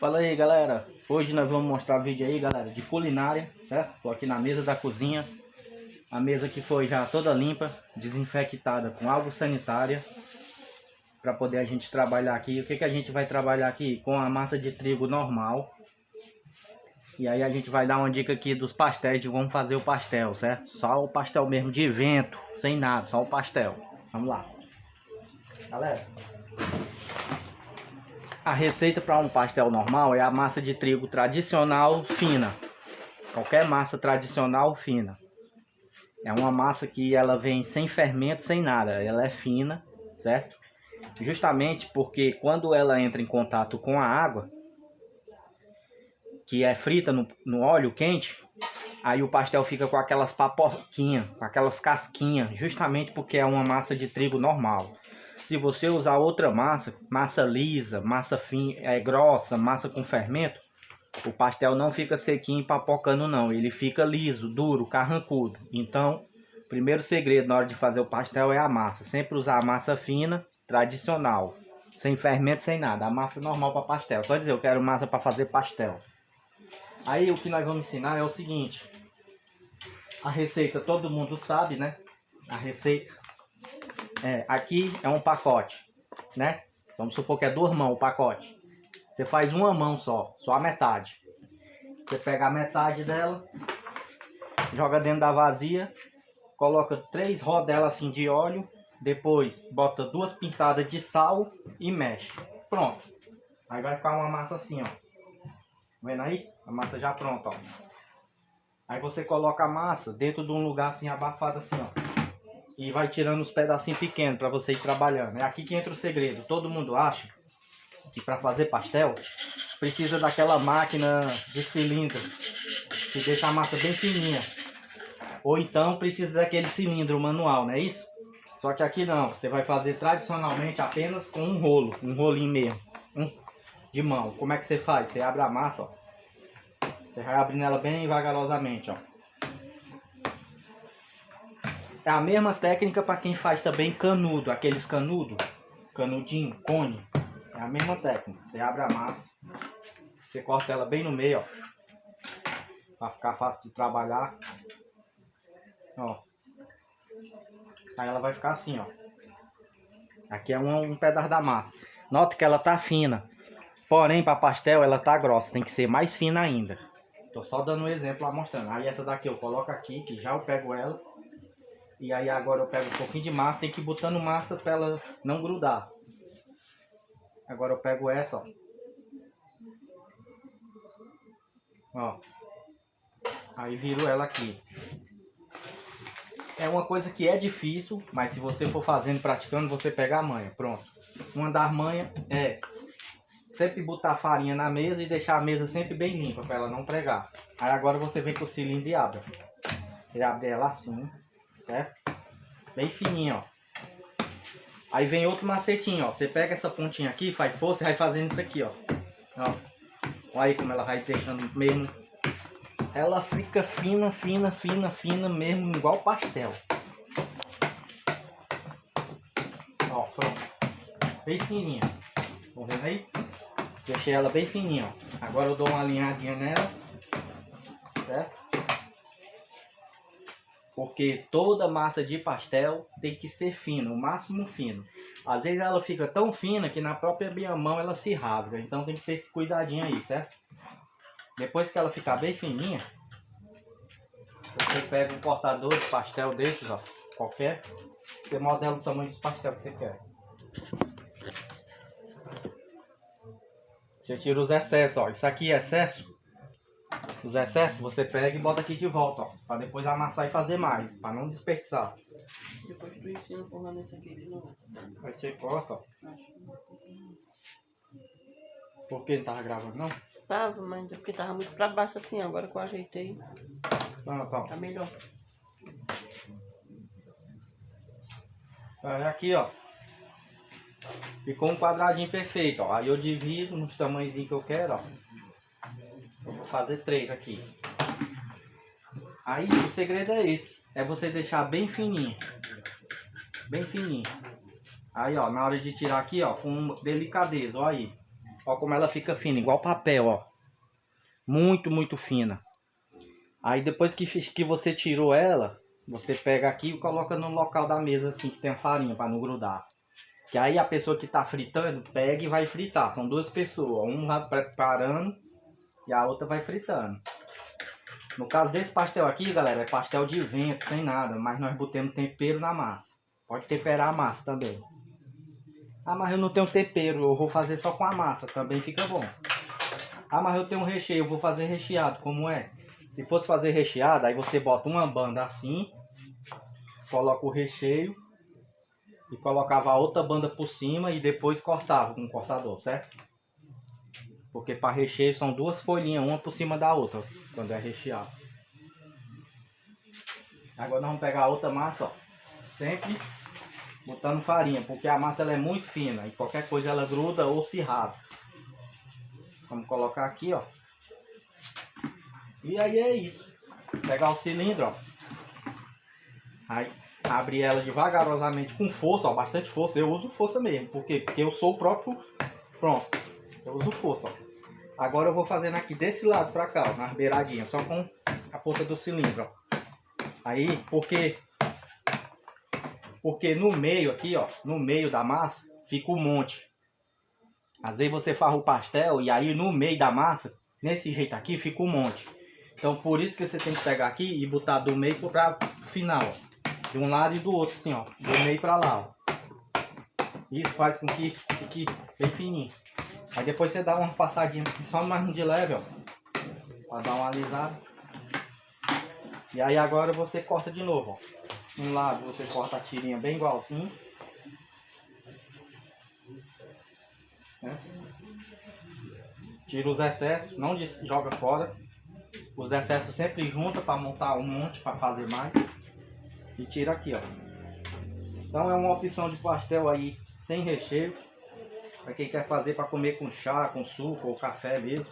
Fala aí, galera, hoje nós vamos mostrar vídeo aí, galera, de culinária, certo? Tô aqui na mesa da cozinha, a mesa que foi já toda limpa, desinfectada com água sanitária, para poder a gente trabalhar aqui. O que que a gente vai trabalhar aqui? Com a massa de trigo normal. E aí a gente vai dar uma dica aqui dos pastéis, de como fazer o pastel, certo? Só o pastel mesmo de vento, sem nada, só o pastel. Vamos lá. Galera, a receita para um pastel normal é a massa de trigo tradicional fina. Qualquer massa tradicional fina. É uma massa que ela vem sem fermento, sem nada. Ela é fina, certo? Justamente porque quando ela entra em contato com a água, que é frita no óleo quente, aí o pastel fica com aquelas papoquinhas, com aquelas casquinhas, justamente porque é uma massa de trigo normal. Se você usar outra massa, massa lisa, massa fina, grossa, massa com fermento, o pastel não fica sequinho e papocando não, ele fica liso, duro, carrancudo. Então, o primeiro segredo na hora de fazer o pastel é a massa. Sempre usar a massa fina, tradicional, sem fermento, sem nada, a massa normal para pastel. Só dizer, eu quero massa para fazer pastel. Aí o que nós vamos ensinar é o seguinte: a receita todo mundo sabe, né? A receita aqui é um pacote, né? Vamos supor que é 2 mãos o pacote. Você faz uma mão só a metade. Você pega a metade dela, joga dentro da vasilha, coloca 3 rodelas assim de óleo, depois bota 2 pintadas de sal e mexe. Pronto. Aí vai ficar uma massa assim, ó. Vendo aí? A massa já pronta, ó. Aí você coloca a massa dentro de um lugar assim abafado assim, ó. E vai tirando os pedacinhos pequenos para você ir trabalhando. É aqui que entra o segredo. Todo mundo acha que para fazer pastel precisa daquela máquina de cilindro que deixa a massa bem fininha. Ou então precisa daquele cilindro manual, não é isso? Só que aqui não. Você vai fazer tradicionalmente apenas com um rolo. Um rolinho mesmo. De mão. Como é que você faz? Você abre a massa, ó. Você vai abrindo ela bem vagarosamente, ó. É a mesma técnica para quem faz também canudo, aqueles canudinho, cone. É a mesma técnica. Você abre a massa, você corta ela bem no meio, ó, para ficar fácil de trabalhar. Ó. Aí ela vai ficar assim, ó. Aqui é um pedaço da massa. Nota que ela tá fina. Porém, para pastel ela tá grossa, tem que ser mais fina ainda. Tô só dando um exemplo lá mostrando. Aí essa daqui eu coloco aqui, que já eu pego ela. E aí agora eu pego um pouquinho de massa, tem que ir botando massa para ela não grudar. Agora eu pego essa, ó. Ó. Aí viro ela aqui. É uma coisa que é difícil, mas se você for fazendo, praticando, você pega a manha. Pronto. Uma das manhas é sempre botar a farinha na mesa e deixar a mesa sempre bem limpa para ela não pregar. Aí agora você vem com o cilindro e abre. Você abre ela assim, certo? Bem fininho, ó. Aí vem outro macetinho, ó. Você pega essa pontinha aqui, faz força e vai fazendo isso aqui, ó. Ó. Olha aí como ela vai deixando mesmo. Ela fica fina, fina, fina, fina mesmo, igual pastel. Ó, pronto. Bem fininha. Estão vendo aí? Deixei ela bem fininha, ó. Agora eu dou uma alinhadinha nela. Certo? Porque toda massa de pastel tem que ser fina, o máximo fino. Às vezes ela fica tão fina que na própria minha mão ela se rasga. Então tem que ter esse cuidadinho aí, certo? Depois que ela ficar bem fininha, você pega um cortador de pastel desses, ó, qualquer. Você modela o tamanho do pastel que você quer. Você tira os excessos, ó. Isso aqui é excesso. Os excessos você pega e bota aqui de volta, ó. Pra depois amassar e fazer mais. Pra não desperdiçar. Depois tu ensina forrando esse aqui de novo. Aí você corta, ó. Por que não tava gravando, não? Tava, mas é porque tava muito pra baixo assim, agora que eu ajeitei, tá melhor. É aqui, ó. Ficou um quadradinho perfeito, ó. Aí eu divido nos tamanhos que eu quero, ó. Eu vou fazer 3 aqui. Aí o segredo é esse. É você deixar bem fininho. Bem fininho. Aí, ó, na hora de tirar aqui, ó, com delicadeza, ó aí. Ó como ela fica fina, igual papel, ó. Muito, muito fina. Aí depois que você tirou ela, você pega aqui e coloca no local da mesa assim, que tem a farinha, para não grudar. Que aí a pessoa que tá fritando, pega e vai fritar. São duas pessoas, uma preparando e a outra vai fritando. No caso desse pastel aqui, galera, é pastel de vento, sem nada. Mas nós botamos tempero na massa. Pode temperar a massa também. Ah, mas eu não tenho tempero, eu vou fazer só com a massa, também fica bom. Ah, mas eu tenho um recheio, eu vou fazer recheado, como é? Se fosse fazer recheado, aí você bota uma banda assim, coloca o recheio e colocava a outra banda por cima e depois cortava com um cortador, certo? Porque para recheio são duas folhinhas, uma por cima da outra, quando é recheado. Agora nós vamos pegar a outra massa, ó, sempre botando farinha, porque a massa ela é muito fina e qualquer coisa ela gruda ou se rasga. Vamos colocar aqui, ó. E aí é isso. Pegar o cilindro, ó. Aí abrir ela devagarosamente com força, ó, bastante força. Eu uso força mesmo, porque eu sou o próprio. Pronto. Eu uso força, ó. Agora eu vou fazendo aqui desse lado pra cá, ó, nas beiradinhas, só com a ponta do cilindro, ó. Aí, porque no meio aqui, ó, no meio da massa, fica um monte. Às vezes você faz o pastel e aí no meio da massa, nesse jeito aqui, fica um monte. Então por isso que você tem que pegar aqui e botar do meio para o final, ó. De um lado e do outro, assim, ó. Do meio para lá, ó. Isso faz com que fique bem fininho. Aí depois você dá uma passadinha assim, só mais de leve, ó. Para dar uma alisada. E aí agora você corta de novo, ó. Um lado você corta a tirinha bem igualzinho. Né? Tira os excessos, não joga fora. Os excessos sempre junta para montar um monte, para fazer mais. E tira aqui, ó. Então é uma opção de pastel aí sem recheio. Para quem quer fazer para comer com chá, com suco ou café mesmo.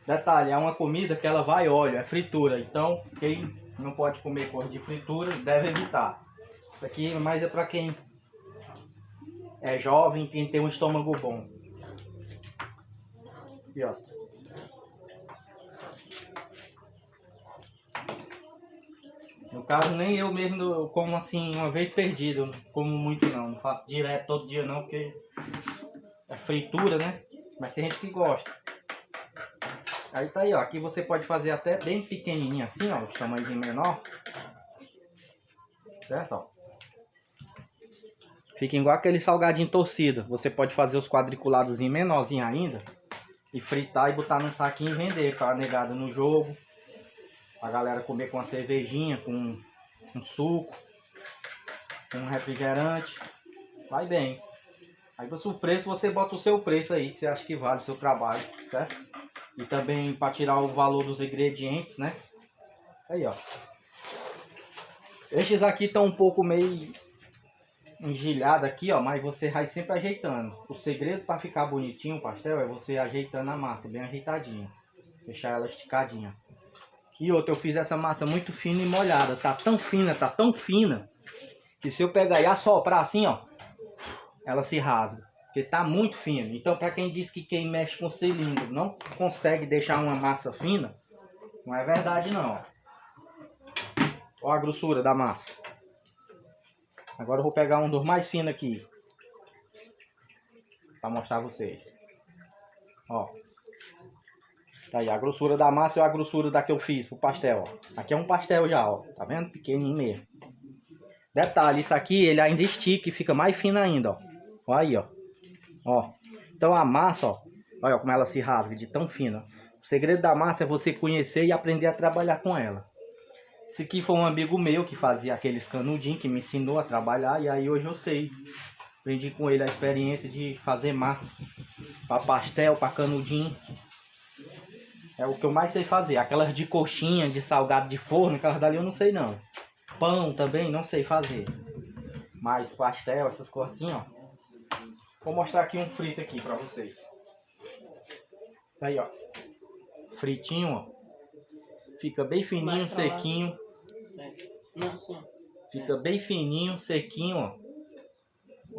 Detalhe, é uma comida que ela vai óleo, é fritura. Então quem não pode comer coisa de fritura deve evitar. Isso aqui mais é para quem é jovem, quem tem um estômago bom. Aqui, ó. No caso, nem eu mesmo como assim, uma vez perdido. Não como muito não. Não faço direto todo dia não, porque é fritura, né? Mas tem gente que gosta. Aí tá aí, ó. Aqui você pode fazer até bem pequenininho assim, ó. O tamanhozinho menor. Certo, ó. Fica igual aquele salgadinho torcido. Você pode fazer os quadriculados menorzinho ainda. E fritar e botar no saquinho e vender para negada no jogo. A galera comer com uma cervejinha, com um suco, com um refrigerante. Vai bem. Aí o preço, você bota o seu preço aí, que você acha que vale o seu trabalho, certo? E também para tirar o valor dos ingredientes, né? Aí, ó. Estes aqui estão um pouco meio engilhados aqui, ó, mas você vai sempre ajeitando. O segredo para ficar bonitinho o pastel é você ajeitando a massa, bem ajeitadinha. Deixar ela esticadinha. E outra, eu fiz essa massa muito fina e molhada. Tá tão fina, que se eu pegar e assoprar assim, ó, ela se rasga. Porque tá muito fina. Então, para quem diz que quem mexe com cilindro não consegue deixar uma massa fina, não é verdade não. Olha a grossura da massa. Agora eu vou pegar um dos mais finos aqui. Para mostrar a vocês. Ó. Tá aí, a grossura da massa é a grossura da que eu fiz pro pastel, ó. Aqui é um pastel já, ó. Tá vendo? Pequenininho mesmo. Detalhe, isso aqui ele ainda estica e fica mais fino ainda, ó. Olha aí, ó. Ó. Então a massa, ó. Olha como ela se rasga de tão fina. O segredo da massa é você conhecer e aprender a trabalhar com ela. Esse aqui foi um amigo meu que fazia aqueles canudinhos, que me ensinou a trabalhar. E aí hoje eu sei. Aprendi com ele a experiência de fazer massa. Para pastel, para canudinho. É o que eu mais sei fazer. Aquelas de coxinha, de salgado de forno, aquelas dali eu não sei não. Pão também não sei fazer. Mas pastel, essas coisas assim, ó. Vou mostrar aqui um frito aqui pra vocês. Aí, ó. Fritinho, ó. Fica bem fininho, sequinho. Fica bem fininho, sequinho, ó.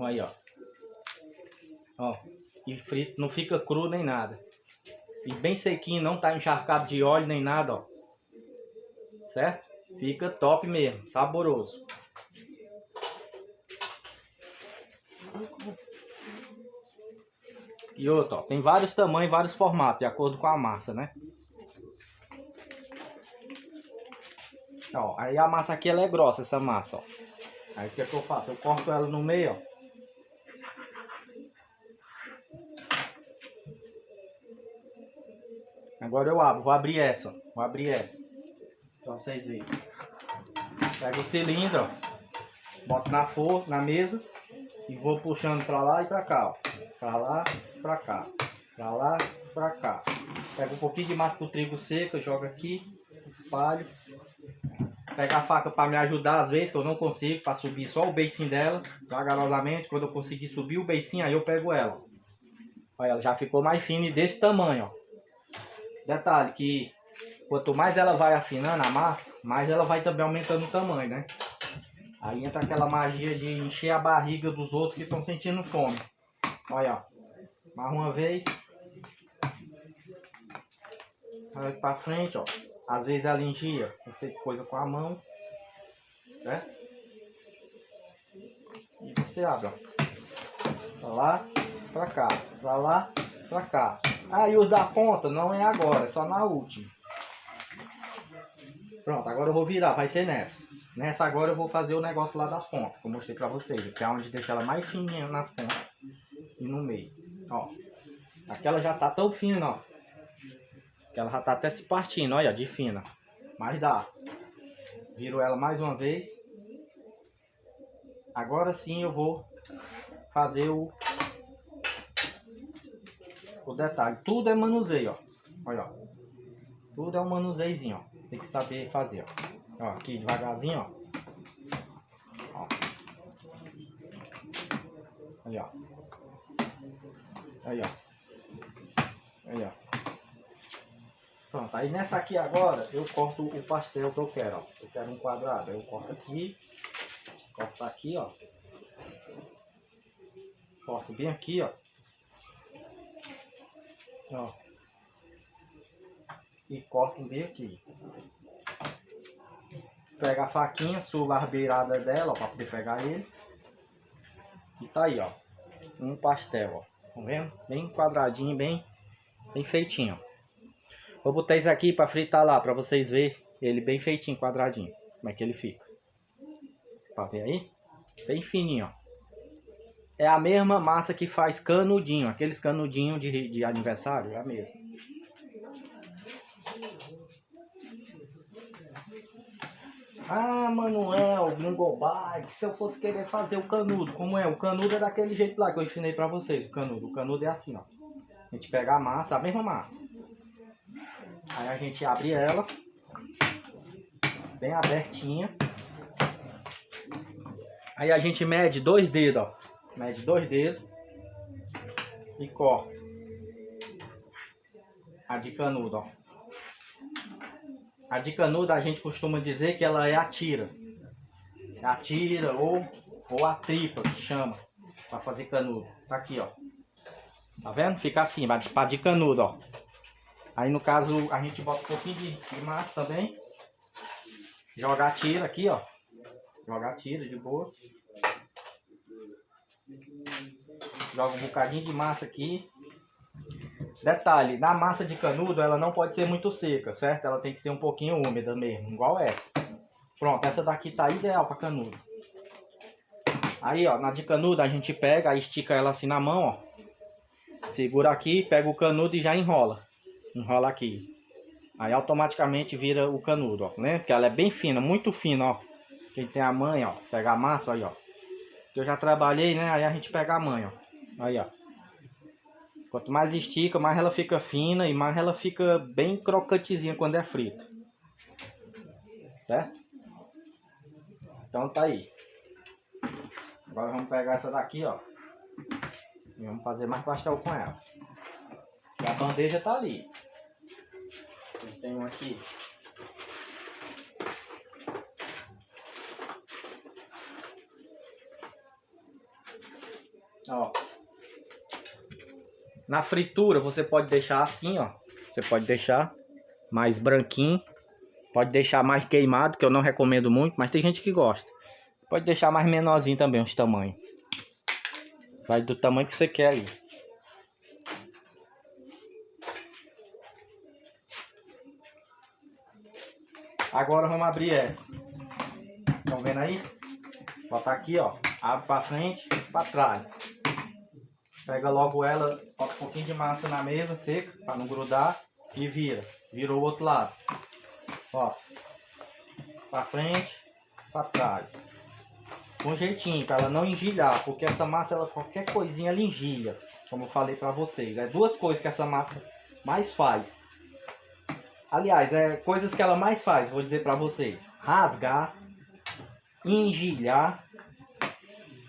Aí, ó. Ó. E frito, não fica cru nem nada. E bem sequinho, não tá encharcado de óleo nem nada, ó. Certo? Fica top mesmo, saboroso. E outro, ó, tem vários tamanhos, vários formatos, de acordo com a massa, né? Ó, aí a massa aqui, ela é grossa, essa massa, ó. Aí o que é que eu faço? Eu corto ela no meio, ó. Agora eu abro, vou abrir essa, ó. Vou abrir essa. Pra vocês verem. Pego o cilindro, ó. Boto na forma, na mesa. E vou puxando pra lá e pra cá, ó. Pra lá, pra cá. Pra lá, pra cá. Pego um pouquinho de massa do trigo seca, jogo aqui. Espalho. Pego a faca para me ajudar às vezes, que eu não consigo, para subir só o beicinho dela, vagarosamente. Quando eu conseguir subir o beicinho, aí eu pego ela. Olha, ela já ficou mais fina e desse tamanho, ó. Detalhe que quanto mais ela vai afinando a massa, mais ela vai também aumentando o tamanho, né? Aí entra aquela magia de encher a barriga dos outros que estão sentindo fome. Olha, ó. Mais uma vez. Olha para frente, ó. Às vezes ela engia, você coisa com a mão, né? E você abre, ó. Pra lá, pra cá, pra lá, pra cá. Ah, e os da ponta não é agora, é só na última. Pronto, agora eu vou virar, vai ser nessa. Nessa agora eu vou fazer o negócio lá das pontas, que eu mostrei pra vocês. Que é onde deixa ela mais fininha nas pontas e no meio. Ó, aquela já tá tão fina, ó. Que ela já tá até se partindo, olha, de fina. Mas dá. Viro ela mais uma vez. Agora sim eu vou fazer o detalhe. Tudo é manuseio, ó. Olha, ó. Tudo é um manuseiozinho, ó. Tem que saber fazer, ó. Ó, aqui devagarzinho, ó. Ó. Aí, ó. Aí, ó. Aí, ó. Pronto, aí nessa aqui agora eu corto o pastel que eu quero, ó. Eu quero um quadrado, aí eu corto aqui. Corto aqui, ó. Corto bem aqui, ó. Ó. E corto bem aqui. Pega a faquinha, subo a beirada dela, ó, pra poder pegar ele. E tá aí, ó. Um pastel, ó. Tá vendo? Bem quadradinho, bem feitinho, ó. Vou botar isso aqui pra fritar lá, pra vocês verem ele bem feitinho, quadradinho. Como é que ele fica. Pra ver aí? Bem fininho, ó. É a mesma massa que faz canudinho. Aqueles canudinhos de aniversário, é a mesma. Ah, Manuel, Gringo Bike, se eu fosse querer fazer o canudo, como é? O canudo é daquele jeito lá que eu ensinei pra vocês, o canudo. O canudo é assim, ó. A gente pega a massa, a mesma massa. Aí a gente abre ela, bem abertinha. Aí a gente mede 2 dedos, ó. Mede 2 dedos e corta. A de canudo, ó. A de canudo a gente costuma dizer que ela é a tira. É a tira ou a tripa que chama pra fazer canudo. Tá aqui, ó. Tá vendo? Fica assim, pra de canudo, ó. Aí no caso a gente bota um pouquinho de massa também. Joga a tira aqui, ó. Joga a tira de boa. Joga um bocadinho de massa aqui. Detalhe, na massa de canudo ela não pode ser muito seca, certo? Ela tem que ser um pouquinho úmida mesmo, igual essa. Pronto, essa daqui tá ideal para canudo. Aí, ó, na de canudo a gente pega, estica ela assim na mão, ó. Segura aqui, pega o canudo e já enrola. Enrola aqui. Aí automaticamente vira o canudo, ó, né? Porque ela é bem fina, muito fina, ó. Quem tem a manha, ó, pega a massa, aí, ó. Eu já trabalhei, né? Aí a gente pega a manha, ó. Aí, ó. Quanto mais estica, mais ela fica fina e mais ela fica bem crocantezinha quando é frita. Certo? Então tá aí. Agora vamos pegar essa daqui, ó. E vamos fazer mais pastel com ela. E a bandeja tá ali. Tem um aqui. Ó. Na fritura você pode deixar assim, ó. Você pode deixar mais branquinho. Pode deixar mais queimado, que eu não recomendo muito, mas tem gente que gosta. Pode deixar mais menorzinho também os tamanhos. Vai do tamanho que você quer aí. Agora vamos abrir essa. Estão vendo aí? Botar aqui, ó. Abre pra frente e pra trás. Pega logo ela, bota um pouquinho de massa na mesa, seca, pra não grudar. E vira. Vira o outro lado. Ó. Pra frente, pra trás. Com jeitinho, pra ela não engilhar. Porque essa massa, ela, qualquer coisinha, ela engilha. Como eu falei pra vocês. É duas coisas que essa massa mais faz. Aliás, é coisas que ela mais faz, vou dizer pra vocês. Rasgar, engilhar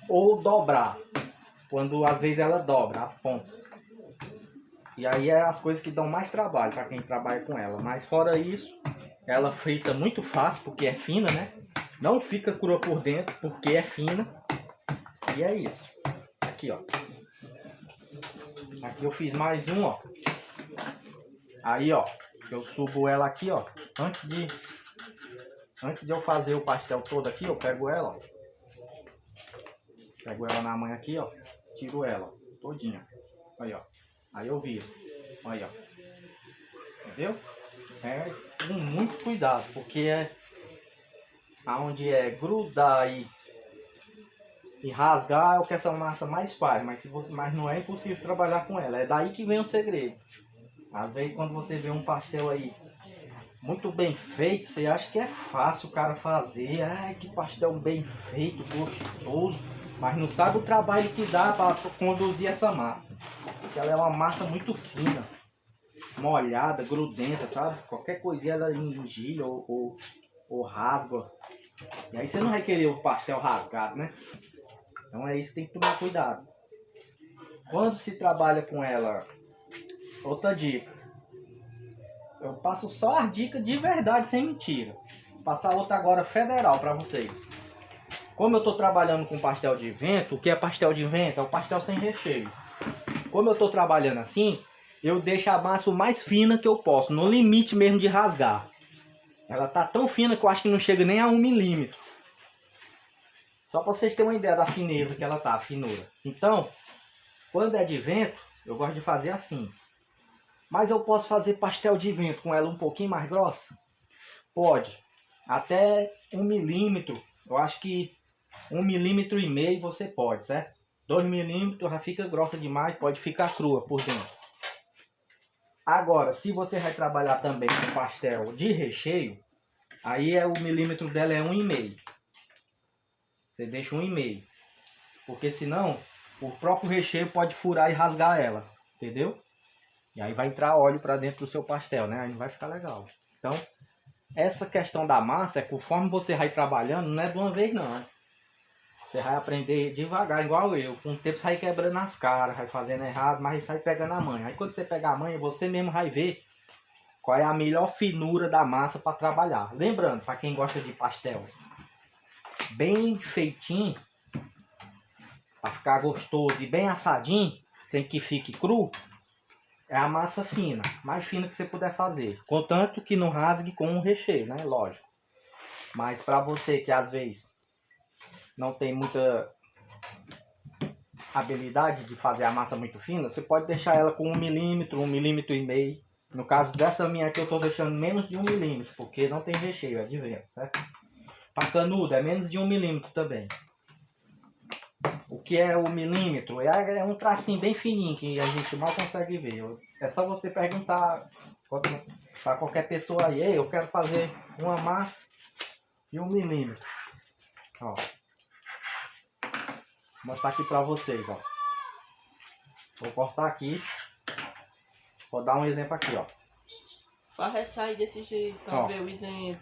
ou dobrar. Quando às vezes ela dobra a ponta. E aí é as coisas que dão mais trabalho para quem trabalha com ela. Mas fora isso, ela frita muito fácil porque é fina, né? Não fica crua por dentro porque é fina. E é isso. Aqui, ó. Aqui eu fiz mais um, ó. Aí, ó. Eu subo ela aqui, ó. Antes de eu fazer o pastel todo aqui, eu pego ela, ó. Pego ela na mão aqui, ó. Tiro ela, todinha. Aí, ó. Aí eu viro. Aí, ó. Entendeu? É com muito cuidado, porque é aonde é grudar e rasgar é o que essa massa mais faz. Mas não é impossível trabalhar com ela. É daí que vem o segredo. Às vezes quando você vê um pastel aí muito bem feito, você acha que é fácil o cara fazer. Ai, que pastel bem feito, gostoso. Mas não sabe o trabalho que dá para conduzir essa massa. Porque ela é uma massa muito fina, molhada, grudenta, sabe? Qualquer coisinha ela engilha ou rasga. E aí você não vai querer o pastel rasgado, né? Então é isso que tem que tomar cuidado. Quando se trabalha com ela, outra dica. Eu passo só as dicas de verdade, sem mentira. Vou passar outra agora federal para vocês. Como eu estou trabalhando com pastel de vento, o que é pastel de vento? É o pastel sem recheio. Como eu estou trabalhando assim, eu deixo a massa o mais fina que eu posso, no limite mesmo de rasgar. Ela tá tão fina que eu acho que não chega nem a 1 milímetro. Só para vocês terem uma ideia da fineza que ela tá, a finura. Então, quando é de vento, eu gosto de fazer assim. Mas eu posso fazer pastel de vento com ela um pouquinho mais grossa? Pode. Até 1 milímetro. Eu acho que 1,5 milímetros você pode, certo? 2 milímetros já fica grossa demais, pode ficar crua por dentro. Agora, se você vai trabalhar também com pastel de recheio, aí o milímetro dela é 1,5. Você deixa 1,5. Porque senão, o próprio recheio pode furar e rasgar ela. Entendeu? E aí vai entrar óleo para dentro do seu pastel, né? Aí não vai ficar legal. Então, essa questão da massa é conforme você vai trabalhando, não é de uma vez não. Você vai aprender devagar, igual eu. Com o tempo você vai quebrando as caras, vai fazendo errado, mas sai pegando a manha. Aí quando você pegar a manha, você mesmo vai ver qual é a melhor finura da massa para trabalhar. Lembrando, para quem gosta de pastel bem feitinho, para ficar gostoso e bem assadinho, sem que fique cru, é a massa fina, mais fina que você puder fazer. Contanto que não rasgue com o recheio, né? Lógico. Mas para você que às vezes não tem muita habilidade de fazer a massa muito fina, você pode deixar ela com 1 milímetro, 1,5 milímetros. No caso dessa minha aqui eu estou deixando menos de 1 milímetro, porque não tem recheio, é de vento, certo? Para canudo é menos de 1 milímetro também. O que é o milímetro? É um tracinho bem fininho que a gente mal consegue ver. É só você perguntar para qualquer pessoa aí: ei, eu quero fazer uma massa de 1 milímetro. Ó. Vou mostrar aqui para vocês, ó. Vou cortar aqui. Vou dar um exemplo aqui, ó. Faz essa aí desse jeito para ver o exemplo.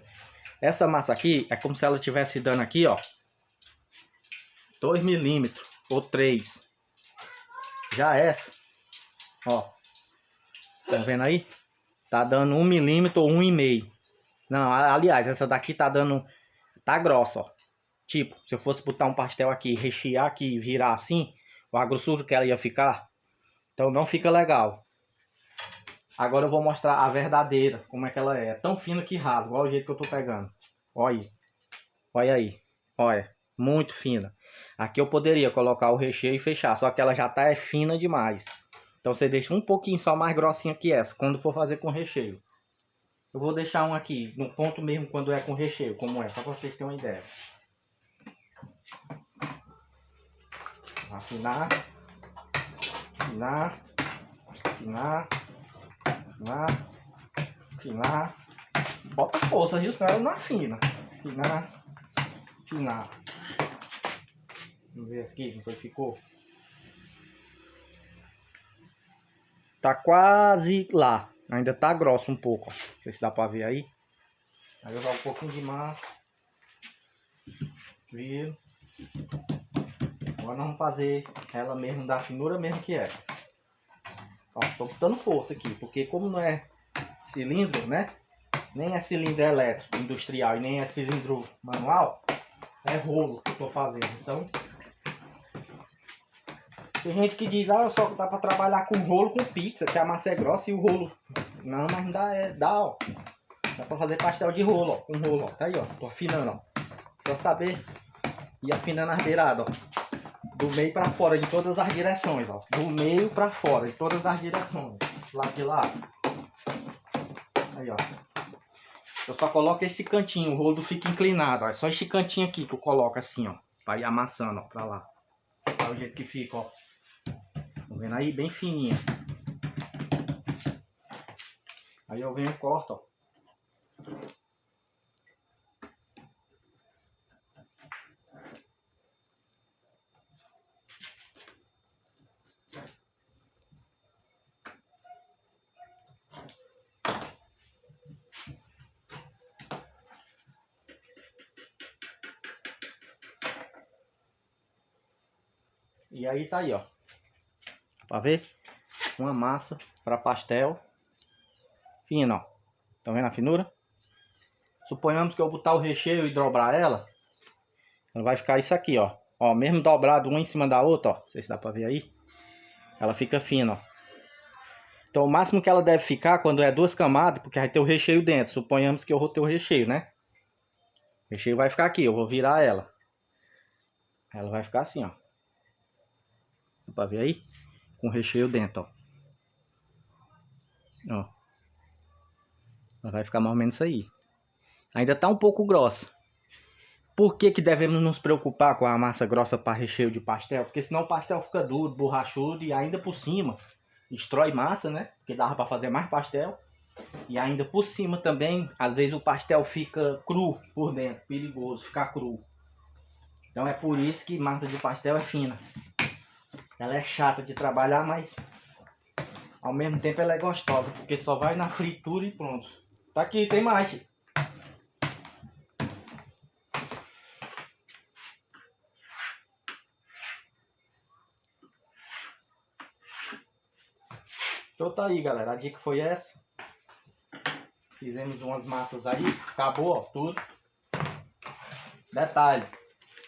Essa massa aqui é como se ela estivesse dando aqui, ó, 2 milímetros ou 3. Já essa, ó, tá vendo aí? Tá dando 1 milímetro ou 1,5. Não, aliás, essa daqui tá dando, tá grossa, ó. Tipo, se eu fosse botar um pastel aqui, rechear aqui e virar assim, a grossura que ela ia ficar, Então não fica legal. Agora eu vou mostrar a verdadeira, como é que ela é. É tão fina que rasga, olha o jeito que eu tô pegando. Olha aí. Olha aí. Olha, muito fina. Aqui eu poderia colocar o recheio e fechar, só que ela já tá fina demais. Então você deixa um pouquinho só mais grossinha que essa, quando for fazer com recheio. Eu vou deixar um aqui, no ponto mesmo quando é com recheio, como é, só para vocês terem uma ideia. Afinar. Afinar. Afinar. Afinar. Afinar. Bota força, viu? Senão ela não afina. Afinar. Afinar. Vamos ver aqui como ficou. Tá quase lá. Ainda tá grosso um pouco. Ó. Não sei se dá pra ver aí. Aí eu vou dar um pouquinho de massa. Viro. Agora nós vamos fazer ela mesmo da finura mesmo que é. Ó, tô botando força aqui. Porque como não é cilindro, né? Nem é cilindro elétrico, industrial e nem é cilindro manual. É rolo que eu tô fazendo. Então... Tem gente que diz, ah, só dá pra trabalhar com rolo com pizza, que a massa é grossa e o rolo... Não, mas não dá, dá, ó. Dá pra fazer pastel de rolo, ó, com rolo, ó. Tá aí, ó. Tô afinando, ó. Só saber ir afinando as beiradas, ó. Do meio pra fora, de todas as direções, ó. Do meio pra fora, de todas as direções. Lado de lado. Aí, ó. Eu só coloco esse cantinho, o rolo fica inclinado, ó. É só esse cantinho aqui que eu coloco assim, ó. Pra ir amassando, ó, pra lá. Olha o jeito que fica, ó. Tá vendo aí? Bem fininha. Aí eu venho e corto, ó. E aí tá aí, ó. Pra ver? Uma massa para pastel fina, ó. Tá vendo a finura? Suponhamos que eu botar o recheio e dobrar ela vai ficar isso aqui, ó. Ó, mesmo dobrado uma em cima da outra, ó. Não sei se dá pra ver aí. Ela fica fina, ó. Então o máximo que ela deve ficar quando é duas camadas, porque vai ter o recheio dentro. Suponhamos que eu vou ter o recheio, né? O recheio vai ficar aqui, eu vou virar ela. Ela vai ficar assim, ó. Dá pra ver aí? Com o recheio dentro, ó. Ó. Ela vai ficar mais ou menos isso aí. Ainda tá um pouco grossa. Por que que devemos nos preocupar com a massa grossa para recheio de pastel? Porque senão o pastel fica duro, borrachudo e ainda por cima destrói massa, né? Porque dava para fazer mais pastel. E ainda por cima também, às vezes o pastel fica cru por dentro, perigoso ficar cru. Então é por isso que massa de pastel é fina. Ela é chata de trabalhar, mas ao mesmo tempo ela é gostosa, porque só vai na fritura e pronto. Tá aqui, tem mais. Então tá aí, galera. A dica foi essa. Fizemos umas massas aí. Acabou, ó, tudo. Detalhe.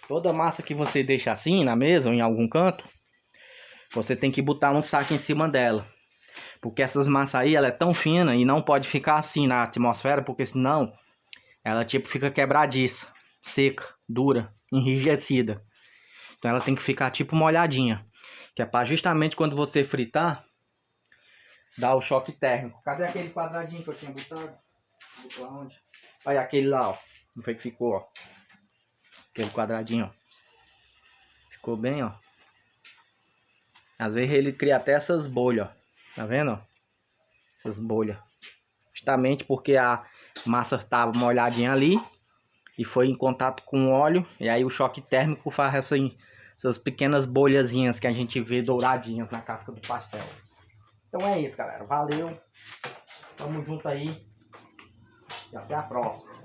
Toda massa que você deixa assim na mesa ou em algum canto, você tem que botar um saco em cima dela. Porque essas massas aí, ela é tão fina e não pode ficar assim na atmosfera, porque senão ela tipo fica quebradiça, seca, dura, enrijecida. Então ela tem que ficar tipo molhadinha. Que é para justamente quando você fritar, dar o choque térmico. Cadê aquele quadradinho que eu tinha botado? Botou aonde? Olha aquele lá, ó. Não foi que ficou, ó. Aquele quadradinho, ó. Ficou bem, ó. Às vezes ele cria até essas bolhas, ó. Tá vendo, ó? Essas bolhas. Justamente porque a massa estava molhadinha ali e foi em contato com o óleo. E aí o choque térmico faz essas pequenas bolhazinhas que a gente vê douradinhas na casca do pastel. Então é isso, galera. Valeu. Tamo junto aí. E até a próxima.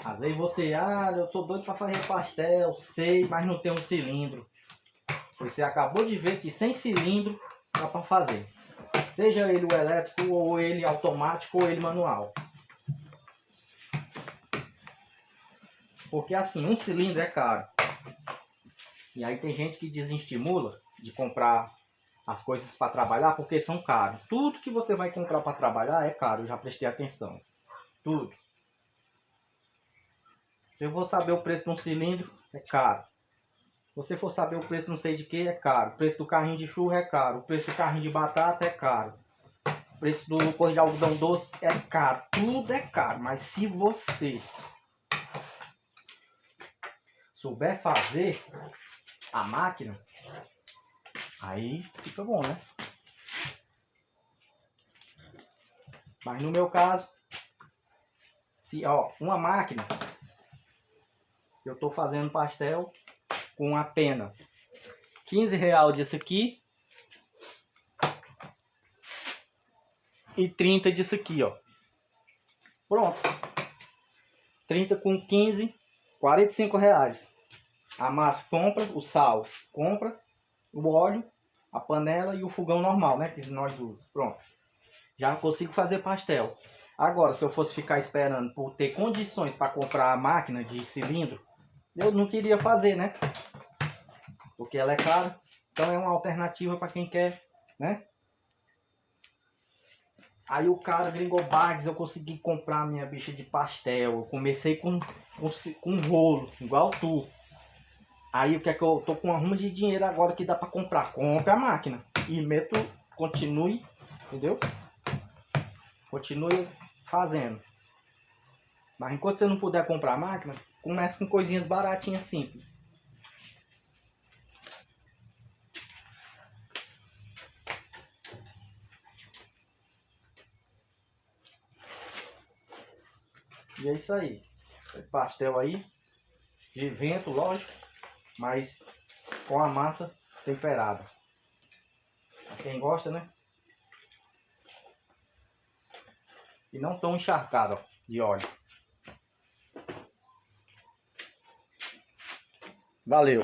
Às vezes você, eu tô doido para fazer pastel, sei, mas não tem um cilindro. Você acabou de ver que sem cilindro dá para fazer. Seja ele o elétrico, ou ele automático, ou ele manual. Porque assim, um cilindro é caro. E aí tem gente que desestimula de comprar as coisas para trabalhar porque são caros. Tudo que você vai comprar para trabalhar é caro, eu já prestei atenção. Tudo. Se eu vou saber o preço de um cilindro, é caro. Se você for saber o preço não sei de que, é caro. O preço do carrinho de churro é caro. O preço do carrinho de batata é caro. O preço do coisa de algodão doce é caro. Tudo é caro. Mas se você souber fazer a máquina, aí fica bom, né? Mas no meu caso, se ó, uma máquina, eu tô fazendo pastel com apenas R$15 disso aqui e 30 disso aqui, ó. Pronto. 30 com 15, R$45. A massa compra, o sal compra, o óleo, a panela e o fogão normal, né? Que nós usamos. Pronto. Já consigo fazer pastel. Agora, se eu fosse ficar esperando por ter condições para comprar a máquina de cilindro, eu não queria fazer, né? Porque ela é cara. Então é uma alternativa para quem quer, né? Aí o cara Gringo Bags, eu consegui comprar a minha bicha de pastel. Eu comecei com um rolo, igual tu. Aí o que é que eu tô com uma ruma de dinheiro agora que dá para comprar? Compre a máquina. E meto, continue, entendeu? Continue fazendo. Mas enquanto você não puder comprar a máquina, comece com coisinhas baratinhas, simples. E é isso aí. Pastel aí, de vento, lógico, mas com a massa temperada. Pra quem gosta, né? E não tão encharcado, ó, de óleo. Valeu!